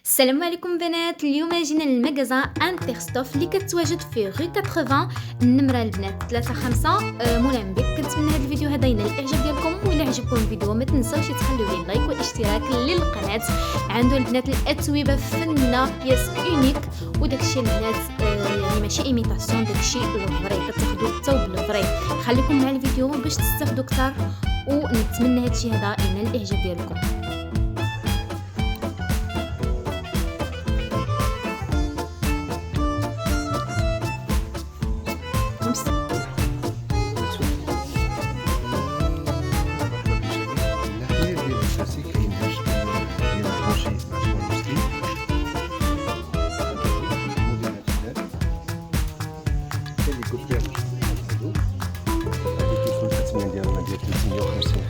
السلام عليكم بنات. اليوم جينا للمغازان انترستوف اللي كتواجد في غو 80 النمره البنات 35 مولانبيك. كنتمنى هذا الفيديو هذا ينال الاعجاب ديالكم، وإلا عجبكم الفيديو ما تنساوش تخليو لي لايك والاشتراك للقناه. عنده البنات الاتوبه فنه بياس اونيك، وداكشي البنات يعني ماشي ايميتاسيون، داكشي الفري كتاخذوا الثوب الفري. خليكم مع الفيديو باش تستافدوا اكثر، ونتمنى هادشي هذا ينال الاعجاب ديالكم.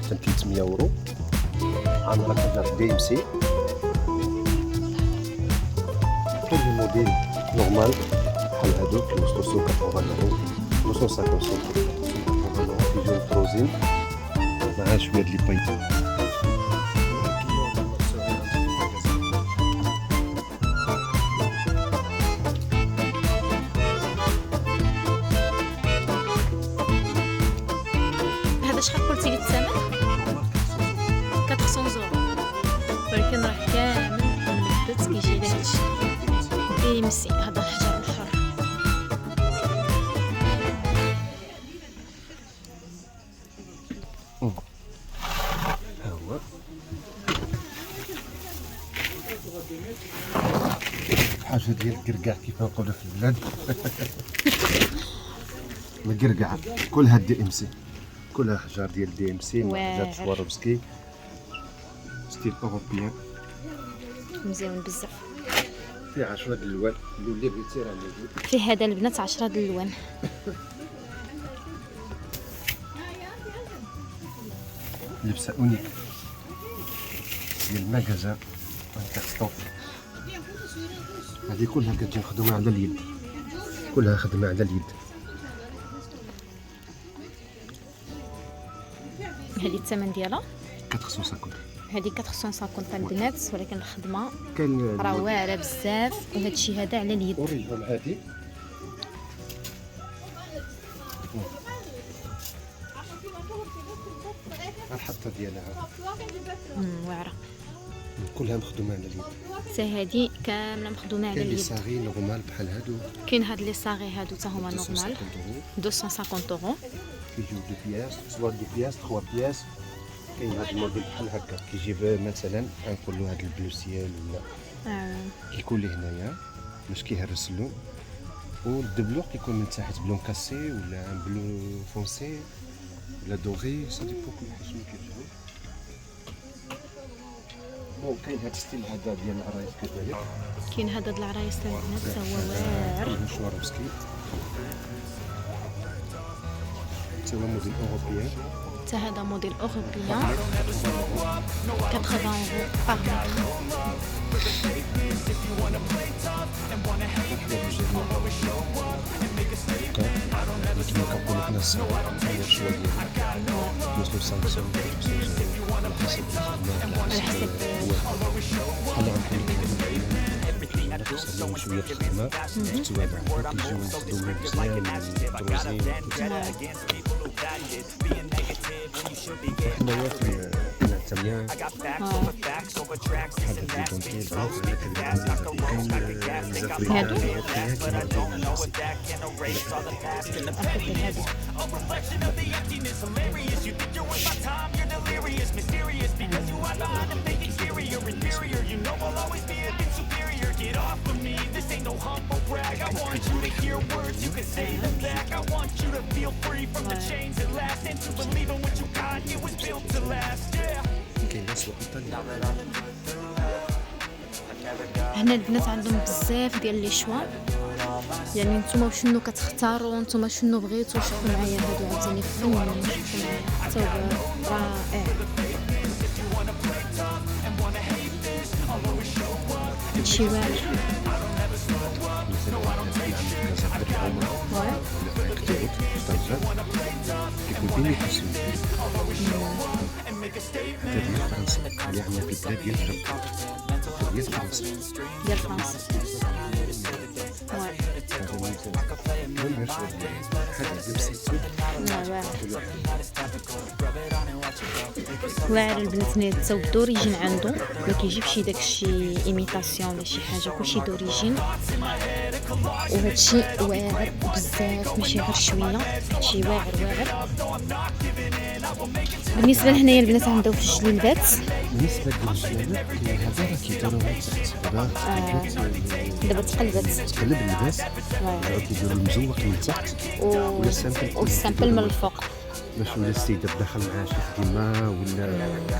حتى 300 يورو. عندنا كتجر دي ام سي كاين الموديل نورمال بحال هادوك يوصلوا 180 يورو 255 يورو كيجيو مطروزين مع شويه د لي باي. هذا شحال قلتي لي الثمن؟ 400 يورو، ولكن راه كامل ملبت كيجي ليه هادشي دي ام سي. هذا الحجر الحر ها هو حاجه ديال الكركاع كيف نقولوا في البلاد. الكركاع كلها دي ام سي، كلها حجار ديال دي ام سي، حجار سواروفسكي ستيل اوروبيان مزيان بزاف. فيه 10 د الالوان اللي بغيتي راه موجود فيه هذا البنات 10 د الالوان. لبسه اونيك ديال المغازان انترستوف. هذه كلها كتجي مخدومه على اليد، كلها خدمه على اليد. هذه الثمن ديالها 450. هذه 450 البنات، ولكن الخدمه كاين راه واعره بزاف، وهذا الشيء هذا على اليد. اوريهم هذه الحطه ديالها واعره، كلها مخدومه على اليد. حتى هذه كامله مخدومه على كاين لي اليد. صاغي نورمال بحال هادو، كاين هاد لي صاغي هادو حتى هما نورمال 250 يورو. كيجيو دو بياس سوا دو بياس 3 بياس. كاين هاد الموديل بحال هكا كيجيب مثلا نقولوا هاد البلو سيال ولا كيكون ليه هنايا باش كيهرس له، والدبلور كيكون من تحت بلون كاسي ولا بلو فونسي ولا دوغي، سا ديبو كل حاجه شنو كيجيو. بون كاين هاد ستيل هذا ديال العرايس كذلك، كاين هذا د العرايس تاع البنات حتى هو واعر. شواروفسكي حتى هو موديل اوروبيان، حتى هذا موديل اوروبيان 80 يورو باغ متر. كما كنقولوا حنا الصغار شويه ديال يوصلوا 500 على حسب الخدمه، على حسب بحال غنقول شويه في الخدمه التوابع كيجيو مخدومين مزيان مطروزين. حنايا في الثمانية هذا الدونتيل Get off of me, this ain't no humble brag. I want you to hear words, you can say them back. I want you to feel free from the chains that last, and to believe in what you got, it was built to last, yeah. هنا البنات عندهم بزاف ديال لي شوا، يعني نتوما شنو كتختاروا، نتوما شنو بغيتوا. شوفوا معايا هادو عاوتاني فنين، شوفوا معايا ثوب رائع. هادشي واعر. كيكون بينيفيسيو هذا ديال فرنسا اللي عندنا في البلاد ديال الشرق ديال فرنسا. ديال فرنسا. واعر البنات نيت تاو دوريجين عنده، ما كيجيبش داكشي ايميتاسيون ولا شي حاجه، كلشي دوريجين. وهادشي واعر بزاف ماشي غير شويه، هادشي واعر واعر. بالنسبه لهنايا البنات عندهم في الجليلبات. بالنسبه للجلالات هذا راه كيديروا دابا تقلبت تقلب اللباس، كيديروا المزوق من التحت ولا والسامبل من الفوق، باش ولا السيده داخل معها شي خدمه ولا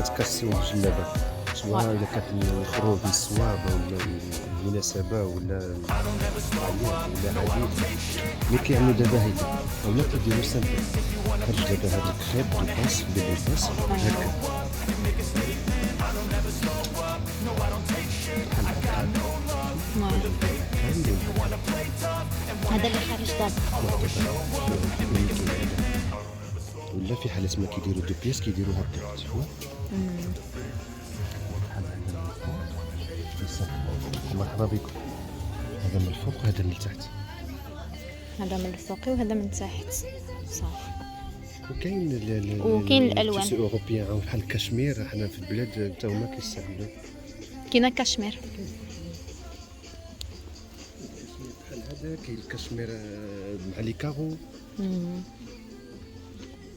كتكسيو الجلابه، سواء الا كانت الخروج من الصواب ولا المناسبه ولا عادي. اللي كيعملوا دابا هيدا ولا كيديروا سامبل، خرج دابا هذا الخيط الباس بالباس هكا هذا اللي خارج دابا. ولا في حالات ما كيديروا دو بياس كيديروا هكا شوف مرحبا بكم. هذا من الفوق وهذا من التحت، هذا من الفوق وهذا من تحت صافي. وكاين الالوان التيسو اوروبيان بحال الكشمير، حنا في البلاد تا هما كيستعملوا. كاين كشمير بحال هذا، كاين الكشمير مع لي كارو،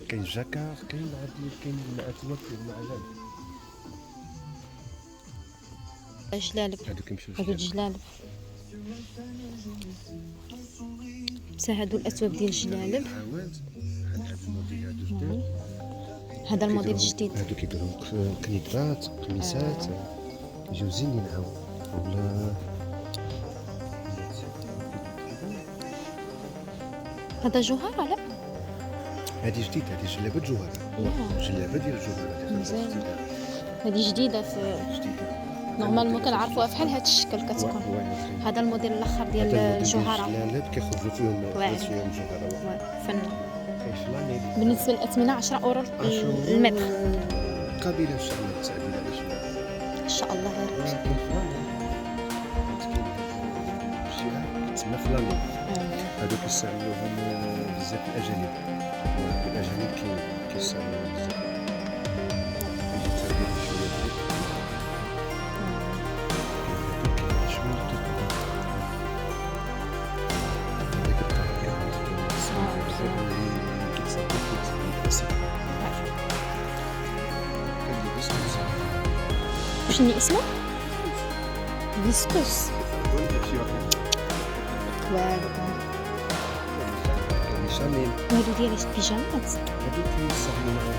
كاين الجاكار، كاين عادي، كاين الاتوات مع جلالب. هادو كيمشيو هادو الجلالب، بصح هادو الأثواب ديال الجلالب. هذا الموديل الجديد. هادو كيديروا كنيدرات قميصات يجيو زينين عاود. ولا هذا جوهرة لا؟ هادي جديد، هادي جلابه جوهرة، جلابه ديال الجوهرة مزيان. هذه جديدة في جديده نورمالمون كنعرفوها بحال هذا الشكل كتكون. هذا الموديل الاخر ديال الجوهرة الجلالات كيخرجوا فيهم جوهرة فنة. بالنسبة للأثمنة 10 أورو المتر. قابلة ان شاء الله تعديل على شي ان شاء الله يا ربي. تسمى فلامي، هادو كيستعملوهم بزاف الأجانب، الأجانب كيستعملوهم بزاف. يجي تعديل شوية شنو اسمه؟ فيسكوس. شامين. وهادو ديال البيجامات. هادو كيستعملوا معاهم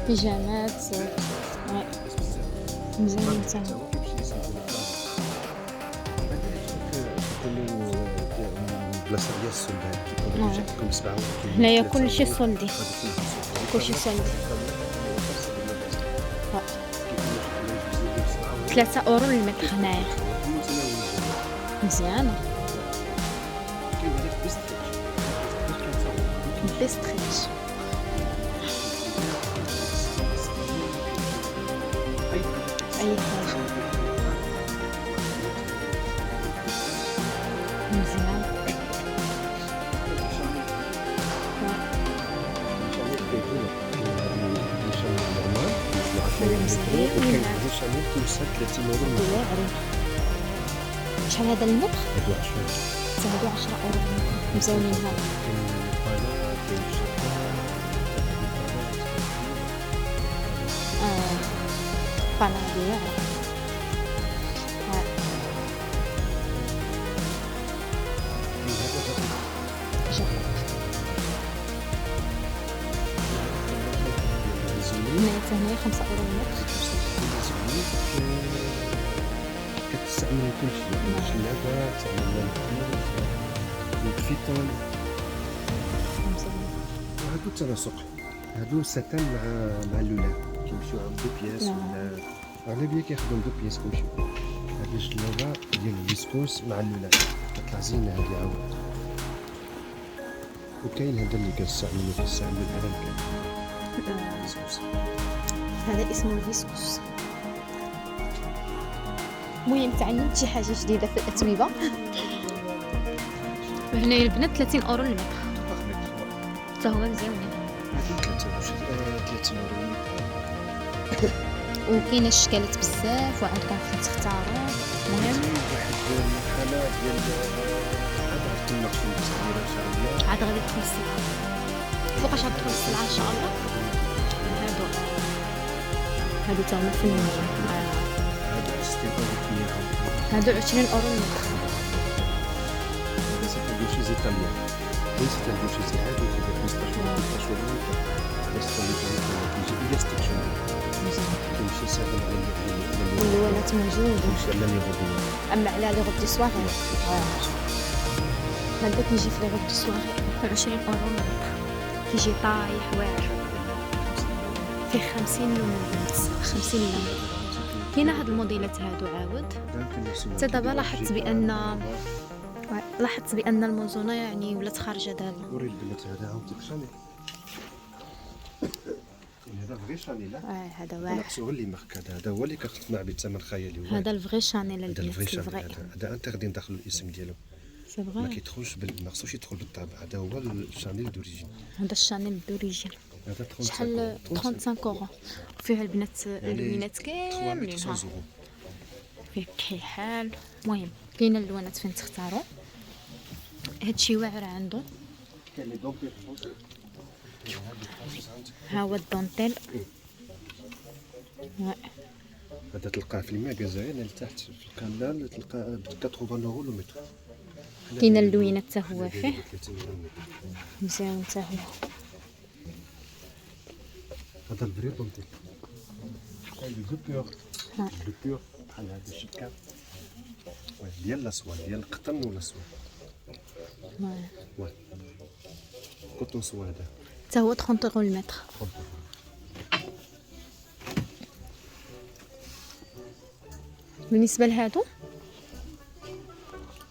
بيجامات مزيان تاعهم. بلاصه ديال السلطان كيكون سبعه. هنايا كلشي سولدي، كلشي سولدي. 3 أورو المتر هنايا. مزيانة. بيستريتش. أي حاجة. مزيان. شحال هذا المتر؟ هادو 10 أورو مزيانين هذا. قناديل. هنا 5 أورو المتر. كتستعمل كل شيء، الشلابة تعمل الفيتون. وهادو التناسق، هادو ساتان مع اللولان كيمشيو عند دو بياس، ولا اغلبيه كياخدهم دو بياس كيمشيو. هاد الجلابه ديال الفيسكوس مع اللولان كتطلع زينه هادي عاود. وكاين هذا اللي كنستعملو العالم كامل. فيسكوس. هذا اسمه الفيسكوس. المهم تعلمت شي حاجه جديده في الاتوبه. وهنايا البنات 30 اورو المتر، حتى هما مزيانين. هذه 30 اورو. وكاينه الشكالات بزاف وعندكم فين تختاروا. المهم واحد المرحله ديال عاد تناقشوا في التصويره ان شاء الله. عاد غادي تدخل السلعه. فوقاش غتدخل السلعه ان شاء الله؟ هادو تا هما فنيين. هذا استيفاد كبيره. هادو 20 اورو المتر. بس هذا شي ايطاليان. ليس هذا شي عادي كذا 15 شهور. بس كيجي بلاستيك شويه. كيمشي ساهل على اللوانات موجودة. مش على لي غودي. اما على لي غود دو سواغي هذا كيجي في لي غود دو سواغي 20 اورو المتر. كيجي طايح واعر فيه 50 لون. 50 لون. كاينه هاد الموديلات هادو عاود. حتى دابا لاحظت بان الموزونه يعني ولات خارجه دابا. وري البنات هذا عاوتاني شانيل. هذا فغي شانيل. هذا واعر. نقصوه اللي مارك هذا هو اللي كتصنع بثمن خيالي. هذا الفغي شانيل هذا البنات. الفغي شانيل. هذا انت غادي ندخلوا الاسم ديالو. سي ما فغي. كيدخلش ما خصوش يدخل بالطابع. هذا هو الشانيل دوريجين. هذا الشانيل دوريجين. هذا شحال 35 اورو. فيها البنات اللوينات كاملين. 300 اورو. فيه كحيحال. المهم كاينه اللوانات فين تختاروا. هادشي واعر عنده. كاين لي دومبير. ها هو الدونتيل. هذا تلقاه في الماغازين لتحت في الكنال تلقاه ب 80 اورو لو متر. كاين اللوينات حتى هو فيه 30 اورو متر. مزيان حتى هو. هذا الفري دونتيل. هذا لو بيور. لو بيور بحال هذا الشكا. ديال الاسوان ديال القطن ولا السوان. واه كوتون سوان هذا. حتى هو 30 اورو المتر. بالنسبه لهادو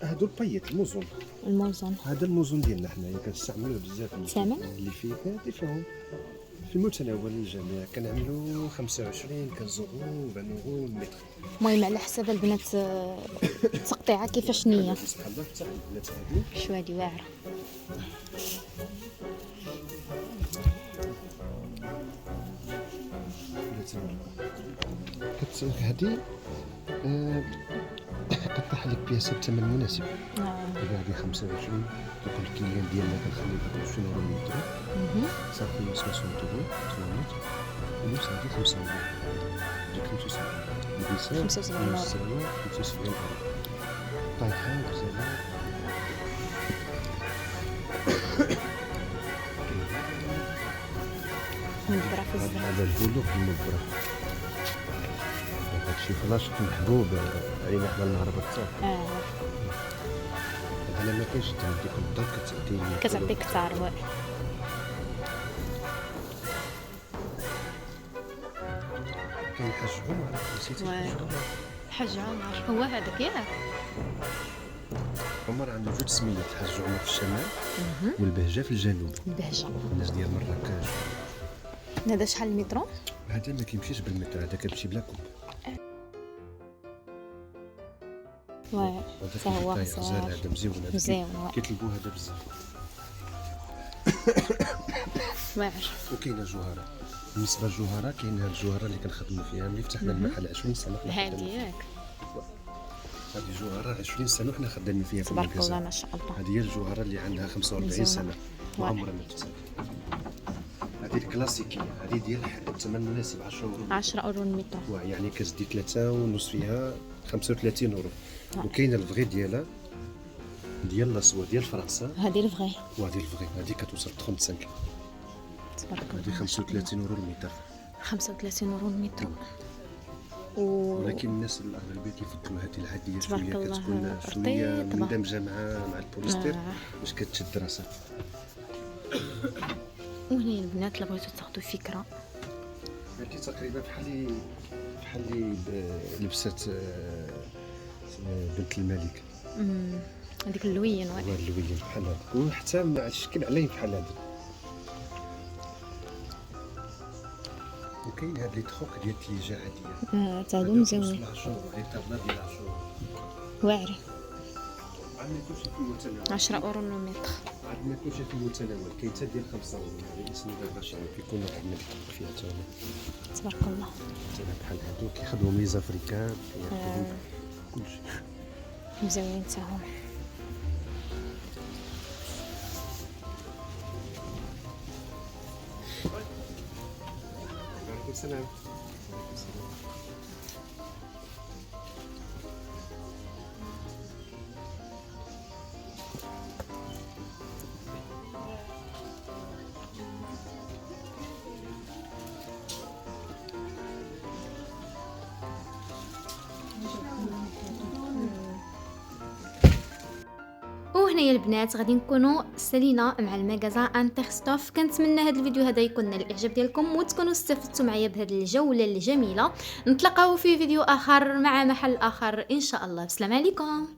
هادو البيت الموزون. الموزون هذا الموزون ديالنا حنايا كنستعملوه بزاف. ثمن اللي فيه فيهم في المتناول الجميع. كنعملوا 25 15 اورو 20 اورو المتر. المهم على حسب البنات التقطيعه كيفاش نيه. سبحان الله تاع البنات هادو. شو هادي واعره. هادي كطيح لك بياسه بثمن مناسب. دابا هادي 25 كيكون الكيان ديالنا كنخليه ب 20 اورو المتر. صافي 60 اورو 800 ونص. هادي 5 اورو. هادي 75 75 اورو. 75 اورو. طايحه بزاف. مدبره في الزيت. هذا البلوغ المبرة. هادشي فلاش محبوب علينا حنا المغاربة بزاف. هذا ما كاينش ديك الضوء كتعطيك كثار. كاين الحاج عمر. نسيتي الحاج عمر. الحاج عمر هو هذاك ياك. عمر عنده جوج سميات. الحاج عمر في الشمال والبهجة في الجنوب. البهجه. الناس ديال مراكش. هذا شحال المترو؟ هذا ما كيمشيش بالمتر. هذا كتمشي بلا كوب. واه حتى هو غزال. هذا مزيون. مزيون. كيطلبوا هذا بزاف. واعر. وكاينه جوهره. بالنسبه للجوهره كاين هاد الجوهره اللي كنخدموا فيها ملي فتحنا المحل 20 سنه. هادي ياك. هذه جوهره 20 سنه وحنا خدامين فيها في تبارك المكازا. الله ما شاء الله. هذه هي الجوهره اللي عندها 45 سنه وعمرها ما تتساوي. هذه الكلاسيكيه. هذه ديال الثمن مناسب 10 اورو. 10 اورو المتر. يعني كتزدي 3 ونص فيها 35 اورو. وكاينه الفغي ديالها ديال لاسوا ديال فرنسا. هذه الفغي. وهذه الفغي هذه كتوصل 35. تبارك الله. هذه 35 اورو المتر. 35 اورو المتر. ولكن الناس الاغلبيه كيفضلوا هذه العاديه شويه كتكون شويه مندمجه مع البوليستر باش كتشد راسها. وهنا البنات اللي بغيتو تاخذوا فكره هذه تقريبا بحال اللي لبست بنت الملك. هذيك اللوين. هو اللوين بحال هذا وحتى مع الشكل عليه بحال هذا. وكاين هاد لي تخوك ديال التيجا عاديه تعادو مزيانين هاي طابله ديال 10 واعرين. عندنا كلشي في المتناول 10 اورو المتر. عندنا كلشي في المتناول كاين حتى ديال 5 اورو هذا اسمه دابا شنو كيكون عندنا الحق فيها حتى هو تبارك الله. حتى بحال هادو كيخدموا لي زافريكان كيعطيهم كلشي مزيانين حتى هما. وعليكم السلام. وهنايا البنات غادي نكونوا سالينا مع المغازان انترستوف. كنتمنى هذا الفيديو هذا يكون نال الاعجاب ديالكم وتكونوا استفدتوا معايا بهذه الجوله الجميله. نتلاقاو في فيديو اخر مع محل اخر ان شاء الله. بسلام عليكم.